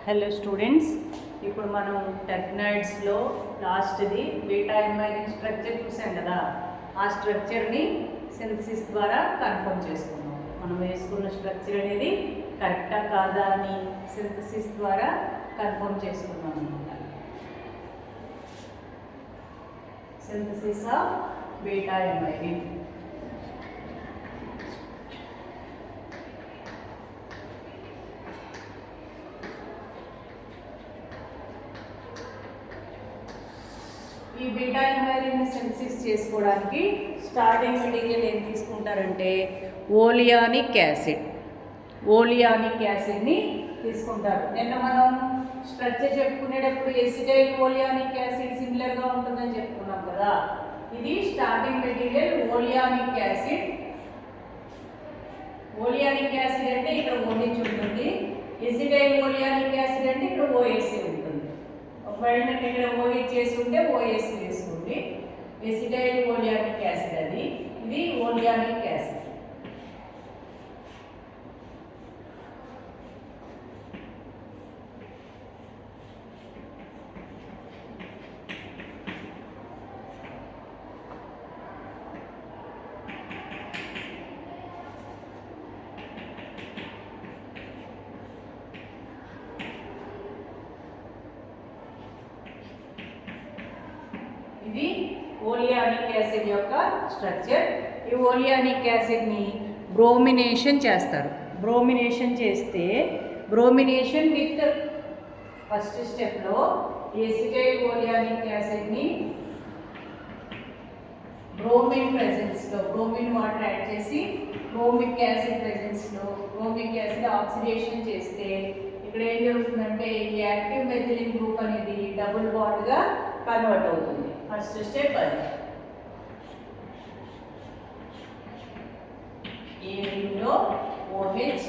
Hello students, ఇప్పుడు మనం టెర్మినాయిడ్స్లో లాస్ట్ది beta ఎంఐన్ structure చూసాం కదా. ఆ స్ట్రక్చర్ని సింథసిస్ ద్వారా కన్ఫర్మ్ చేసుకున్నాం. మనం వేసుకున్న స్ట్రక్చర్ అనేది కరెక్టా కాదా అని సింథసిస్ ద్వారా కన్ఫర్మ్ చేసుకున్నాం అనమాట. సింథసిస్ ఆఫ్ బీటా ఎంఐన్. ఈ బీటా ఎంఐన్ సింథసిస్ చేసుకోవడానికి స్టార్టింగ్ మెటీరియల్ ఏం తీసుకుంటారంటే ఓలియానిక్ యాసిడ్ని తీసుకుంటారు. నిన్న మనం స్ట్రక్చర్ చెప్పుకునేటప్పుడు ఎసిటైల్ ఓలియానిక్ యాసిడ్ సిమిలర్గా ఉంటుందని చెప్పుకున్నాం కదా. ఇది starting material oleanic acid. Oleanic acid అంటే ఇక్కడ OH ఉంటుంది. ఎసిటైల్ ఓలియానిక్ యాసిడ్ అంటే ఇక్కడ OH ఉంటుంది. ఒకవేళ నేను ఇక్కడ OH చేసి ఉంటే OS వేసుకోండి. ఎసిటైల్ ఓలియానిక్ యాసిడ్ అది, ఇది ఓలియానిక్ యాసిడ్. ఇది ఓలియానిక్ యాసిడ్ యొక్క స్ట్రక్చర్. ఈ ఓలియానిక్ యాసిడ్ని బ్రోమినేషన్ చేస్తారు. బ్రోమినేషన్ చేస్తే బ్రోమినేషన్ విత్ ఫస్ట్ స్టెప్లో ఎసిటైల్ ఓలియానిక్ యాసిడ్ని బ్రోమిన్ ప్రెజెన్స్లో బ్రోమిన్ వాటర్ యాడ్ చేసి బ్రోమిక్ యాసిడ్ ప్రెజెన్స్లో బ్రోమిక్ యాసిడ్ ఆక్సిడేషన్ చేస్తే ఇక్కడ ఏం జరుగుతుందంటే ఈ యాక్టివ్ మెథిలిన్ గ్రూప్ అనేది డబుల్ బాండ్గా కన్వర్ట్ అవుతుంది. ఫస్ట్ స్టెప్ అది. ఏ రింగ్లో OH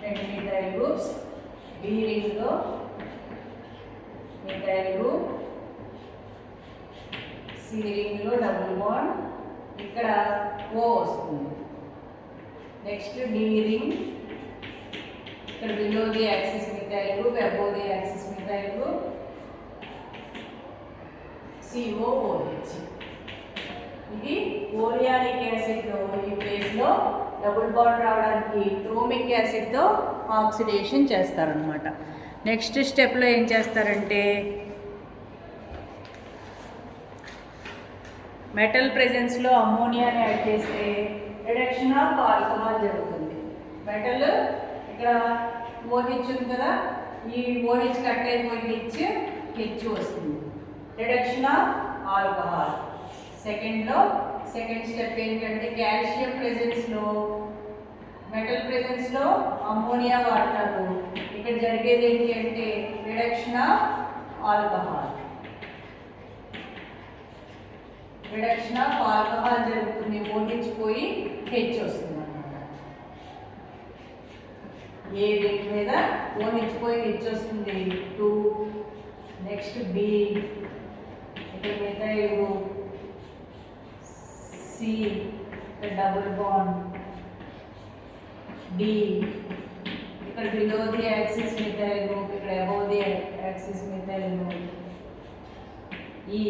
రెండు మిథైల్ గ్రూప్స్, బి రింగ్లో మిథైల్ గ్రూప్, సి రింగ్లో డబుల్ బాండ్, ఇక్కడ O వస్తుంది. నెక్స్ట్ డి రింగ్, ఇక్కడ below the axis methyl group, above the axis methyl group, COOH. ఇది ఓలియానిక్ యాసిడ్లో ఈ ప్లేస్లో డబుల్ బాండ్ రావడానికి క్రోమిక్ యాసిడ్తో ఆక్సిడేషన్ చేస్తారనమాట. నెక్స్ట్ స్టెప్లో ఏం చేస్తారంటే మెటల్ ప్రెజెన్స్లో అమ్మోనియాని యాడ్ చేస్తే రిడక్షన్ ఆఫ్ ఆల్కహాల్ జరుగుతుంది. మెటల్ ఇక్కడ OH ఉంది కదా, ఈ OH కట్ అయిపోయి H వస్తుంది. Reduction of alcohol. Second step ఏంటంటే కాల్షియం ప్రెజెన్స్లో మెటల్ ప్రెజెన్స్లో అమ్మోనియా వాడతారు. ఇక్కడ జరిగేది ఏంటి అంటే reduction of alcohol. Reduction of alcohol జరుగుతుంది. OH పోయి H వస్తుంది అన్నమాట. ఏ రింగ్ మీద OH పోయి H వస్తుంది 2. నెక్స్ట్ B, ఇక్కడ మిథైల్ గ్రూప్, C ఇక్కడ డబుల్ బాండ్, D ఇక్కడ below the axis methyl group, ఇక్కడ above the axis methyl group, E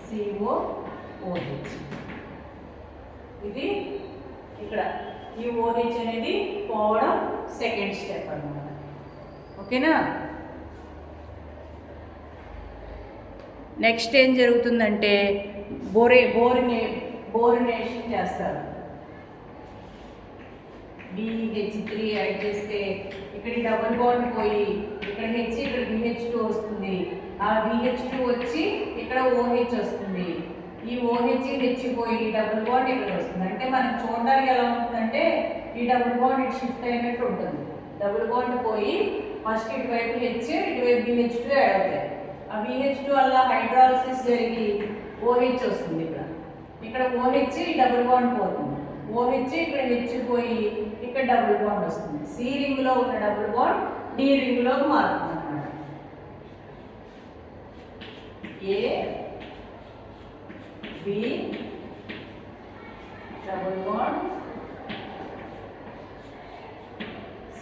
COOH. ఇది ఇక్కడ ఈ OH అనేది పోవడం సెకండ్ స్టెప్ అన్నమాట. ఓకేనా. నెక్స్ట్ ఏం జరుగుతుందంటే బోరినేషన్ చేస్తారు. BH3 యాడ్ చేస్తే ఇక్కడ డబుల్ బాండ్ పోయి ఇక్కడ H, ఇక్కడ BH2 వస్తుంది. ఆ BH2 వచ్చి ఇక్కడ OH వస్తుంది. ఈ OH H పోయి డబుల్ బాండ్ ఇక్కడ వస్తుంది. అంటే మనకు చూడడానికి ఎలా ఉంటుందంటే ఈ డబుల్ బాండ్ ఇటు షిఫ్ట్ అయినట్టు ఉంటుంది. డబుల్ బాండ్ పోయి ఫస్ట్ ఇటువైపు H, ఇటువైపు BH2 యాడ్ అవుతాయి. ఆ BH2 వల్ల హైడ్రాలసిస్ జరిగి OH వస్తుంది. ఇక్కడ OH డబుల్ బాండ్ పోతుంది. OH ఇక్కడ H పోయి ఇక్కడ డబుల్ బాండ్ వస్తుంది. C రింగ్లో ఉన్న డబుల్ బాండ్ D రింగ్లోకి మారుతుంది అన్నమాట. A B double bond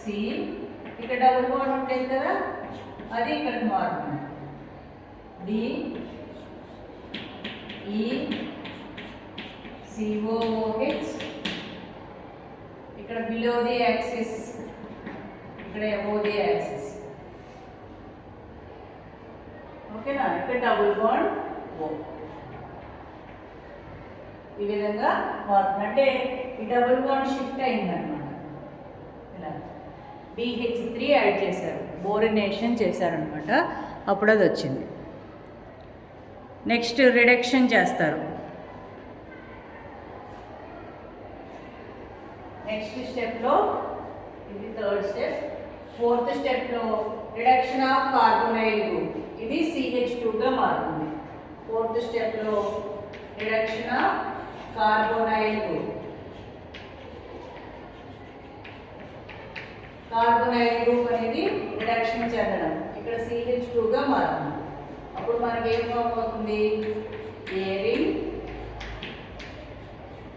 C ఇక్కడ డబుల్ బాండ్ ఉంటుంది కదా, అది ఇక్కడికి మారుతుంది. DECOOH ఇక్కడ బిలో ది యాక్సిస్, ఇక్కడ అబోవ్ ది యాక్సిస్. ఓకేనా? ఇక్కడ డబుల్ బాండ్ ఓ ఈ విధంగా మారుతుంది. అంటే ఈ డబుల్ బాండ్ షిఫ్ట్ అయిందనమాట. ఇలా BH3 యాడ్ చేశారు, బోరినేషన్ చేశారనమాట, అప్పుడు అది వచ్చింది. నెక్స్ట్ రిడక్షన్ చేస్తారు. నెక్స్ట్ స్టెప్లో ఇది థర్డ్ స్టెప్. ఫోర్త్ స్టెప్లో రిడక్షన్ ఆఫ్ కార్బోనైల్ గ్రూప్, ఇది CH2గా మారుతుంది. ఫోర్త్ స్టెప్లో reduction of carbonyl group. Carbonyl group అనేది రిడక్షన్ చెందడం, ఇక్కడ CH2గా మారుతుంది. అప్పుడు మనకి ఏం ఫామ్ అవుతుంది? ఏరింగ్,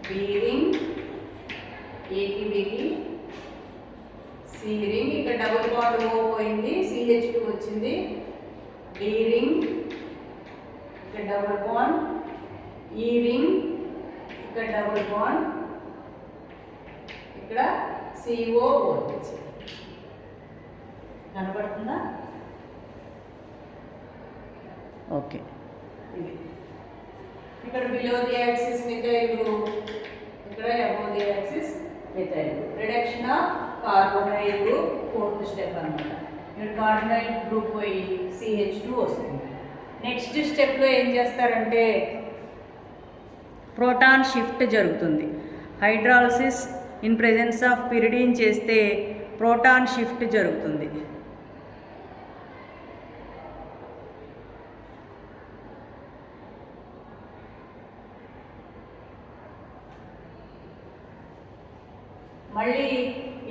బీరింగ్, ఏకి బిగి, సీరింగ్. ఇక్కడ డబుల్ బాండ్ ఓ పోయింది, CH2 వచ్చింది. డీరింగ్, ఇక్కడ డబుల్ బాండ్. ఈరింగ్, ఇక్కడ డబుల్ బాండ్, ఇక్కడ CO వచ్చింది. కనబడుతుందా? ఓకే. ఇది ఇక్కడ below the axis methyl group, ఇక్కడ above the axis methyl group. Reduction of carbonyl group fourth step అనమాట. ఇక్కడ కార్బోనైల్ గ్రూప్ పోయి CH2 వస్తుంది. నెక్స్ట్ స్టెప్లో ఏం చేస్తారంటే ప్రోటాన్ షిఫ్ట్ జరుగుతుంది. Hydrolysis in presence of pyridine చేస్తే ప్రోటాన్ షిఫ్ట్ జరుగుతుంది. మళ్ళీ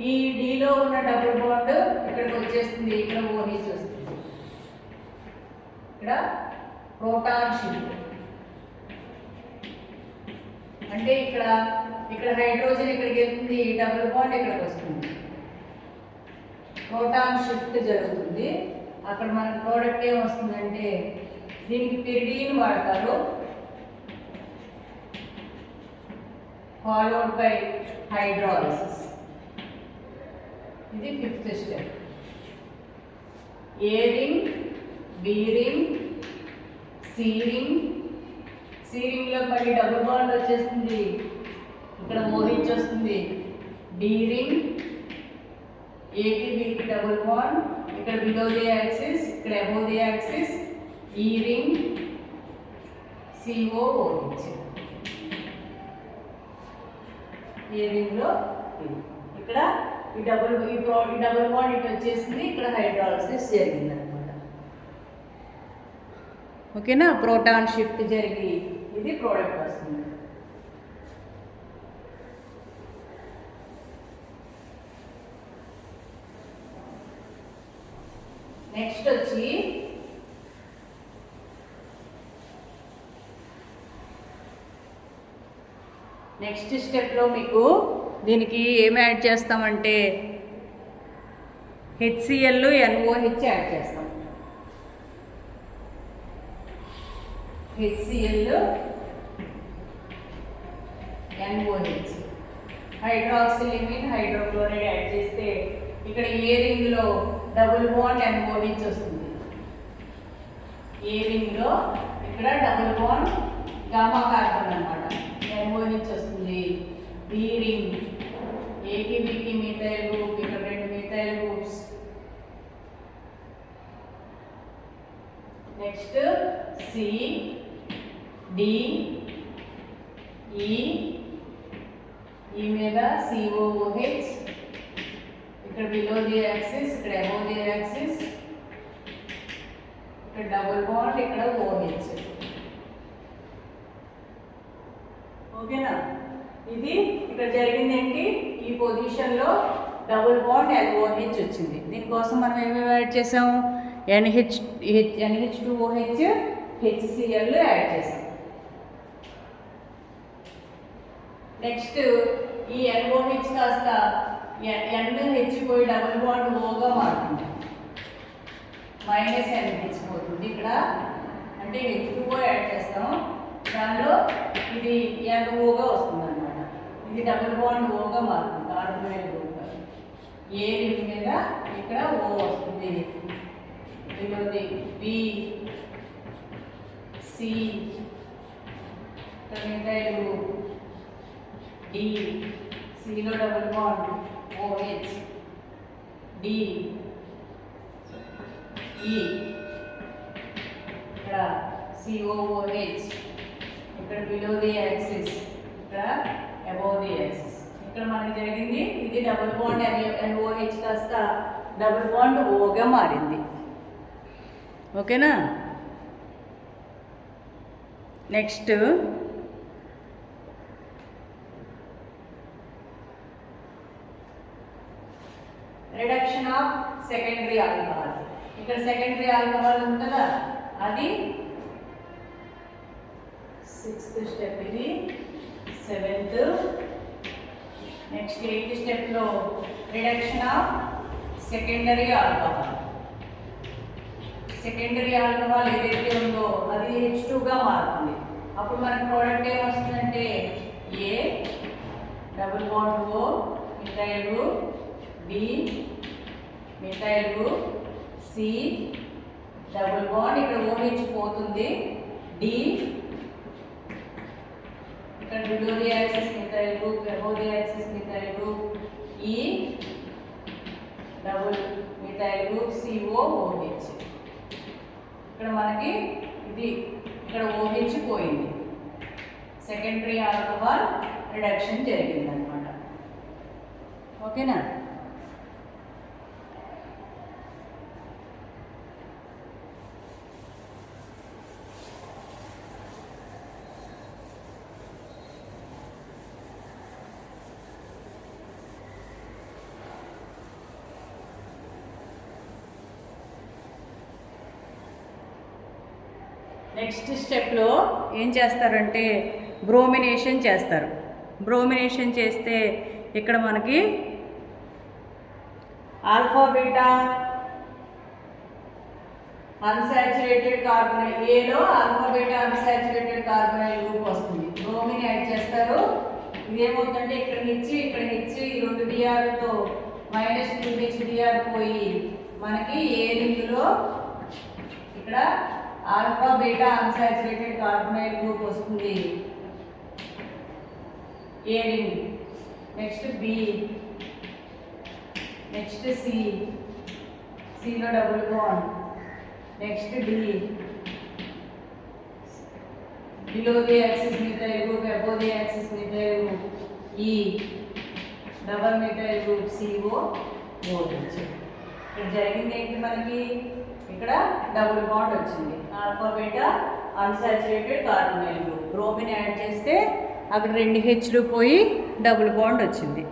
ఈ డీలో ఉన్న డబుల్ బాండ్ ఇక్కడికి వచ్చేస్తుంది, ఇక్కడ OH వస్తుంది. ఇక్కడ ప్రోటాన్ షిఫ్ట్ అంటే ఇక్కడ హైడ్రోజన్ ఇక్కడికి వెళ్తుంది, డబుల్ బాండ్ ఇక్కడికి వస్తుంది. ప్రోటాన్ షిఫ్ట్ జరుగుతుంది. అక్కడ మనకు ప్రోడక్ట్ ఏం వస్తుందంటే దీనికి పిరిడిన్ వాడతారు, ఫాలోడ్ బై హైడ్రాలిసిస్. ఇది fifth step. A ring, B ring, C ring. సీరింగ్లో మళ్ళీ డబుల్ బాండ్ వచ్చేస్తుంది, ఇక్కడ OH వస్తుంది. డీరింగ్, ఏకి బికి డబుల్ బాండ్, ఇక్కడ బిలో ది యాక్సిస్, ఇక్కడ above the axis. E ring, COOH. ఏరింగ్లో ఇక్కడ ఈ డబుల్ బాండ్ ఇటు వచ్చేసింది, ఇక్కడ హైడ్రాలసిస్ జరిగింది అనమాట. ఓకేనా? ప్రోటాన్ షిఫ్ట్ జరిగి ఇది ప్రోడక్ట్ వస్తుంది. నెక్స్ట్ వచ్చి నెక్స్ట్ స్టెప్లో మీకు దీనికి ఏమి యాడ్ చేస్తామంటే HCl, NOH యాడ్ చేస్తాం. HCl, NOH, హైడ్రాక్సిలిమిన్ హైడ్రోక్లోరైడ్ యాడ్ చేస్తే ఇక్కడ ఏ రింగ్లో డబుల్ బాండ్ NOH వస్తుంది. ఏ రింగ్లో ఇక్కడ డబుల్ బాండ్ గామా కార్బన్ అనమాట, NOH వస్తుంది. బి రింగ్, ఏకి బికి మిథైల్ గ్రూప్, ఇక్కడ రెండు methyl groups. Next C, D, E, ఈ మీద COOH, ఇక్కడ బిలో ది యాక్సిస్, ఇక్కడ అబోవ్ ది యాక్సిస్, ఇక్కడ డబుల్ బాండ్, ఇక్కడ OH. ఓకేనా? ఇది ఇక్కడ జరిగింది ఏంటి, ఈ పొజిషన్లో డబుల్ బాండ్ NOH వచ్చింది. దీనికోసం మనం ఏమేమి యాడ్ చేసాము? NH2OH, HCl యాడ్ చేసాం. నెక్స్ట్ ఈ NOH కాస్త ఎన్ హెచ్చిపోయి డబుల్ బాండ్ ఓగా మారుతుంది. మైనస్ ఎన్ హెచ్చిపోతుంది ఇక్కడ, అంటే H2O యాడ్ చేస్తాం, దానిలో ఇది NOగా వస్తుంది అనమాట. ఇది డబుల్ బాండ్ ఓగా మారుతుంది, కార్బోనైల్ గ్రూప్. ఏ రింగ్ మీద ఇక్కడ O వస్తుంది, ఇది B C మిథైల్ D, Cలో double bond OH D E, ఇక్కడ COOH, ఇక్కడ బిలో ది యాక్సిస్, ఇక్కడ అబౌవ్ ది యాక్సిస్. ఇక్కడ మనకి జరిగింది ఇది డబుల్ బాండ్ NOH కాస్త డబుల్ బాండ్ ఓగా మారింది. ఓకేనా? Next reduction of secondary alcohol. ఇక్కడ సెకండరీ ఆల్కహాల్ ఉంటుందా, అది 6th స్టెప్, ఇది 7th. నెక్స్ట్ 8th స్టెప్లో reduction of secondary alcohol. Secondary alcohol ఏదైతే ఉందో అది H2గా మారుతుంది. అప్పుడు మనకి ప్రోడక్ట్ ఏమొస్తుందంటే A double bond O methyl group, B methyl group, C double bond ఇక్కడ OH పోతుంది, D ఇక్కడ below the axis methyl group, above the axis methyl group, E double methyl group, COOH. ఇక్కడ మనకి ఇది ఇక్కడ OH పోయింది, secondary alcohol reduction జరిగింది అనమాట. ఓకేనా? నెక్స్ట్ స్టెప్లో ఏం చేస్తారంటే బ్రోమినేషన్ చేస్తారు. బ్రోమినేషన్ చేస్తే ఇక్కడ మనకి ఆల్ఫా బీటా అన్సాచురేటెడ్ కార్బొనైల్, ఏలో alpha beta unsaturated carbonyl group వస్తుంది. బ్రోమిన్ యాడ్ చేస్తారు. ఇదేమవుతుందంటే ఇక్కడ హెచ్ ఈ 2 బిఆర్తో -2HBr పోయి మనకి ఏ రింగ్లో ఇక్కడ alpha beta unsaturated carbonyl group వస్తుంది, A ring. Next B, next Cలో double bond, next D below the axis methyl group, above the axis methyl group, E double methyl group, COOH. ఇక్కడ జరిగింది ఏంటి, మనకి ఇక్కడ డబుల్ బాండ్ వచ్చింది, alpha beta unsaturated carbonyl group. Bromine add చేస్తే అక్కడ 2 Hలు పోయి డబుల్ బాండ్ వచ్చింది.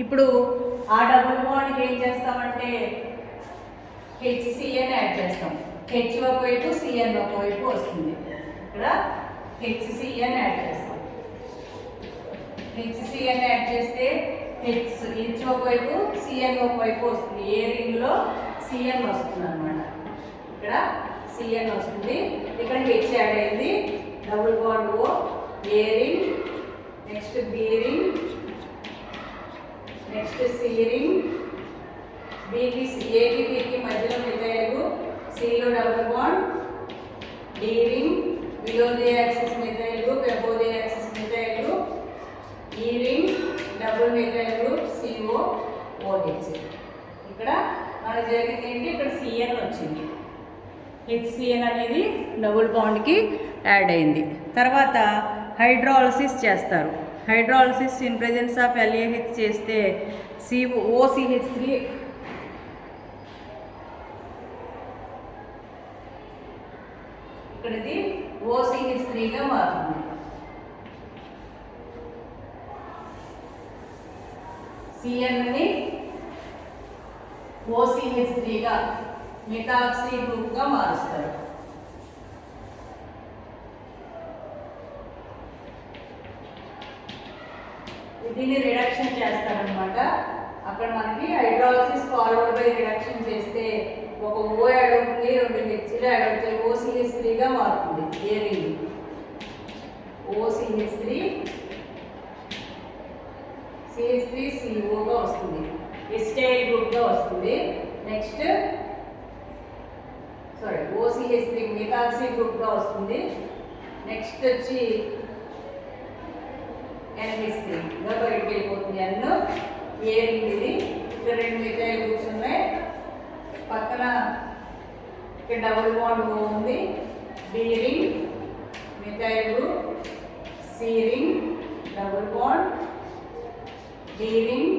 ఇప్పుడు ఆ డబుల్ బాండ్కి ఏం చేస్తామంటే HCN యాడ్ చేస్తాం. H ఒకవైపు CN ఒకవైపు వస్తుంది. ఇక్కడ HCN యాడ్ చేస్తాం. HCN యాడ్ చేస్తే H ఒకవైపు CN ఒకవైపు వస్తుంది. ఏ రింగ్లో CN వస్తుంది అన్నమాట. ఇక్కడ CN వస్తుంది, ఇక్కడ H యాడ్ అయింది, double bond O, A ring, next B ring, next C ring, Bకి Aకి Bకి మధ్యలో మిథైల్ గ్రూప్, Cలో double bond, D ring, below the axis methyl group, above the axis methyl group, E ring, double methyl group, COOH. ఇక్కడ మనకు జరిగింది ఏంటి, ఇక్కడ CN వచ్చింది, HCN అనేది డబుల్ బాండ్కి యాడ్ అయింది. తర్వాత హైడ్రాలసిస్ చేస్తారు. Hydrolysis in presence of LAH చేస్తే OCH3 ఇక్కడ ఇది OCH3గా మారుతుంది. CNని OCH3గా మెథాక్సీ గ్రూప్గా మారుస్తారు. దీన్ని రిడక్షన్ చేస్తారనమాట. అక్కడ మనకి హైడ్రాలసిస్ ఫాలోడ్ బై రిడక్షన్ చేస్తే ఒక ఓ యాడ్ అవుతుంది, 2 హెచ్లు యాడ్ అవుతాయి, OCH3గా మారుతుంది. ఏ రింగ్ OCH3 CH3CO వస్తుంది, ఎస్టైల్ గ్రూప్గా వస్తుంది. నెక్స్ట్ OCH3 మిథాక్సీ గ్రూప్గా వస్తుంది. నెక్స్ట్ వచ్చి NH3గా బయటకు వెళ్ళిపోతుంది. అన్ను ఏ రింగ్ ఇది. ఇక్కడ 2 మిథైల్ గ్రూప్స్ ఉన్నాయి. పక్కన ఇక్కడ డబుల్ బాండ్ ఓ ఉంది. B ring methyl group, C ring double bond, D ring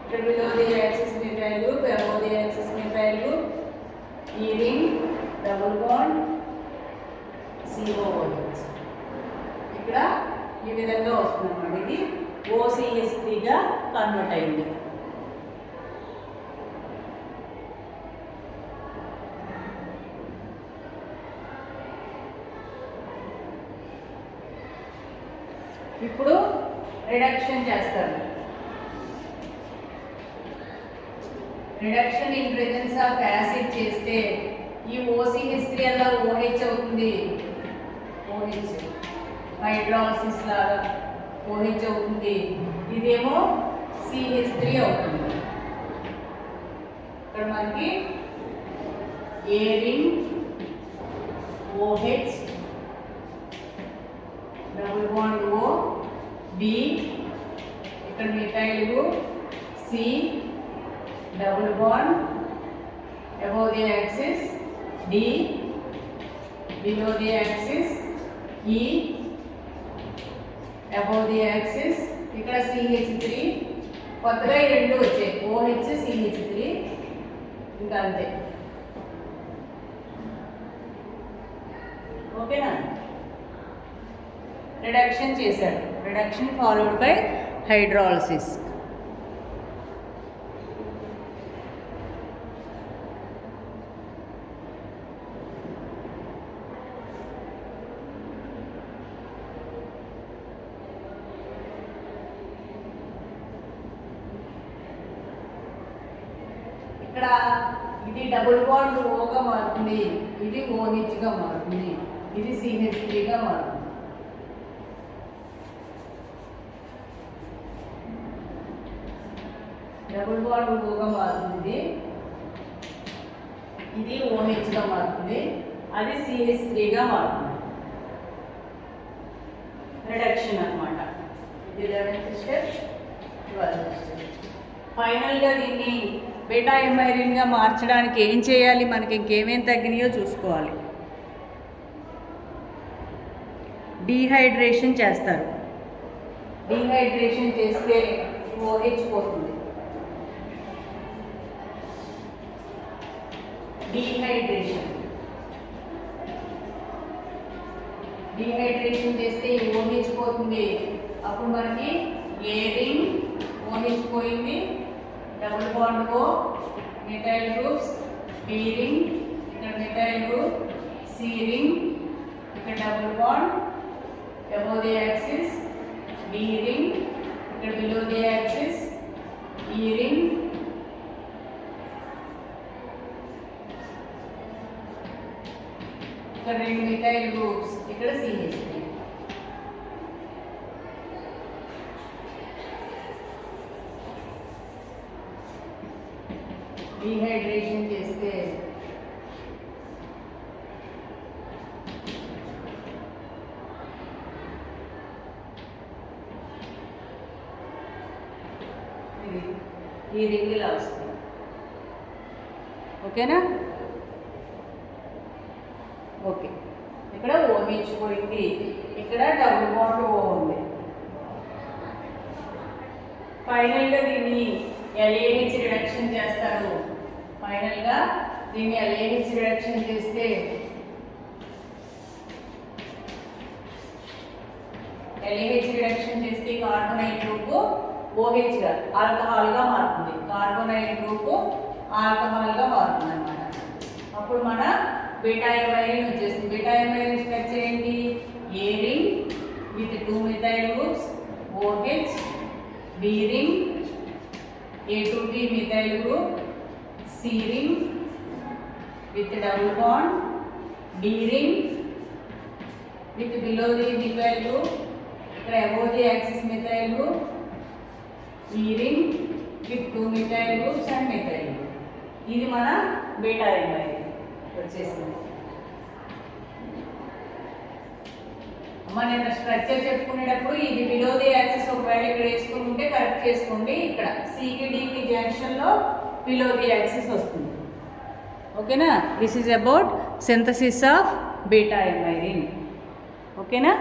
ఇక్కడ below the axis methyl group, above the axis methyl group, E ring double bond, COOH. ఇక్కడ ఈ విధంగా వస్తుంది అన్నమాట. ఇది OCH3గా కన్వర్ట్ అయింది. ఇప్పుడు రిడక్షన్ చేస్తారు. Reduction in presence of acid చేస్తే ఈ OCH3 అలా OH అవుతుంది. OH హైడ్రాలసిస్ లాగా OH అవుతుంది. ఇదేమో CH3 అవుతుంది. ఇక్కడ మనకి A ring OH double bond O, B ఇక్కడ methyl group, C double bond above the axis, D below the axis, E above the axis. ఇక్కడ CH3 కొత్తగా ఈ 2 వచ్చాయి, OH CH3. ఇంకా అంతే. ఓకేనా? రిడక్షన్ చేశాడు. Reduction followed by hydrolysis. ఇక్కడ ఇది డబుల్ బాండ్ ఓగా మారుతుంది, ఇది OHగా మారుతుంది, ఇది CH3గా మారుతుంది. డబుల్ బాండ్ ఓగా మారుతుంది, ఇది OHగా మారుతుంది, అది CH3గా మారుతుంది. రిడక్షన్ అన్నమాట. ఇది 11th స్టెప్, 12th స్టెప్. ఫైనల్గా దీన్ని బీటా ఎమైరిన్గా మార్చడానికి ఏం చేయాలి, మనకి ఇంకేమేమి తగ్గినాయో చూసుకోవాలి. డీహైడ్రేషన్ చేస్తారు. డీహైడ్రేషన్ చేస్తే OH పోతుంది. డీహైడ్రేషన్ చేస్తే OH పోతుంది. అప్పుడు మనకి ఏ రింగ్ OH పోయింది, double bond O methyl groups, B ring ఇక్కడ మిథైల్ గ్రూప్, C రింగ్ ఇక్కడ double bond above the axis, D ring ఇక్కడ below the axis, E ring ఇక్కడ 2 మిథైల్ గ్రూప్స్, ఇక్కడ CH3. డీహైడ్రేషన్ చేస్తే ఈ రింగ్ ఇలా వస్తుంది. ఓకేనా? ఓకే. ఇక్కడ OH పోయింది, ఇక్కడ డబుల్ బాండ్ O ఉంది. ఫైనల్గా దీన్ని LAH రిడక్షన్ చేస్తారు. ఫైనల్గా దీన్ని LAH రిడక్షన్ చేస్తే LAH రిడక్షన్ చేస్తే కార్బోనైల్ గ్రూపు OHగా ఆల్కహాల్గా మారుతుంది. కార్బోనైల్ గ్రూపు ఆల్కహాల్గా మారుతుంది అన్నమాట. అప్పుడు మన బీటా ఎమైరిన్ వచ్చేస్తుంది. బీటా ఎమైరిన్ స్ట్రక్చర్ ఏంటి? ఏ ring with 2 methyl groups, OH, B ring, A to B methyl group, C ring with double bond, D ring with below the methyl group, ఇక్కడ above the axis methyl group, E ring with 2 methyl groups and methyl group. ఇది మన beta ring వచ్చేసింది. మన structure చెప్పుకునేటప్పుడు ఇది below the axis ఒకవేళ ఇక్కడ వేసుకుని ఉంటే కరెక్ట్ చేసుకోండి. ఇక్కడ సికి డికి జంక్షన్లో బిలో ది యాక్సిస్ వస్తుంది. ఓకేనా? This is about synthesis of beta MI ring. ఓకేనా?